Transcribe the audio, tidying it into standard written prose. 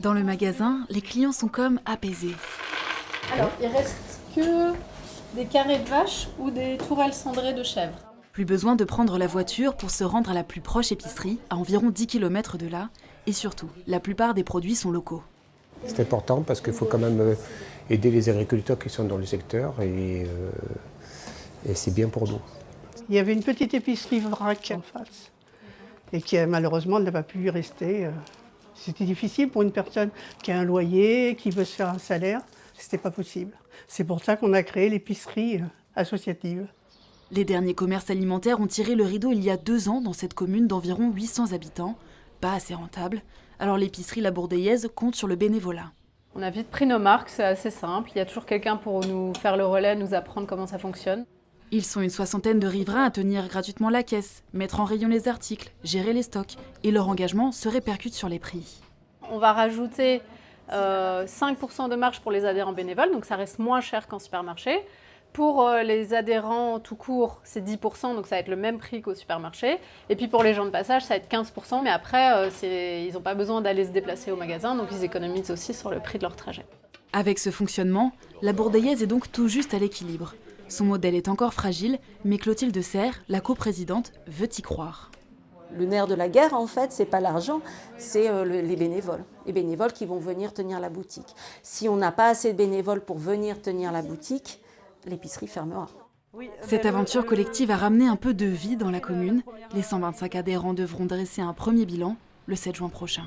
Dans le magasin, les clients sont comme apaisés. Alors, il reste que des carrés de vache ou des tourelles cendrées de chèvre. Plus besoin de prendre la voiture pour se rendre à la plus proche épicerie, à environ 10 km de là. Et surtout, la plupart des produits sont locaux. C'est important parce qu'il faut quand même aider les agriculteurs qui sont dans le secteur et c'est bien pour nous. Il y avait une petite épicerie vrac en face et qui malheureusement n'a pas pu y rester. C'était difficile pour une personne qui a un loyer, qui veut se faire un salaire. C'était pas possible. C'est pour ça qu'on a créé l'épicerie associative. Les derniers commerces alimentaires ont tiré le rideau il y a 2 ans dans cette commune d'environ 800 habitants. Pas assez rentable. Alors l'épicerie La Bourdaillaise compte sur le bénévolat. On a vite pris nos marques, c'est assez simple. Il y a toujours quelqu'un pour nous faire le relais, nous apprendre comment ça fonctionne. Ils sont une 60aine de riverains à tenir gratuitement la caisse, mettre en rayon les articles, gérer les stocks. Et leur engagement se répercute sur les prix. On va rajouter 5% de marge pour les adhérents bénévoles, donc ça reste moins cher qu'en supermarché. Pour les adhérents tout court, c'est 10%, donc ça va être le même prix qu'au supermarché. Et puis pour les gens de passage, ça va être 15%, mais après, ils n'ont pas besoin d'aller se déplacer au magasin, donc ils économisent aussi sur le prix de leur trajet. Avec ce fonctionnement, La Bourdaillaise est donc tout juste à l'équilibre. Son modèle est encore fragile, mais Clotilde Serre, la coprésidente, veut y croire. Le nerf de la guerre, en fait, c'est pas l'argent, c'est les bénévoles. Les bénévoles qui vont venir tenir la boutique. Si on n'a pas assez de bénévoles pour venir tenir la boutique, l'épicerie fermera. Cette aventure collective a ramené un peu de vie dans la commune. Les 125 adhérents devront dresser un premier bilan le 7 juin prochain.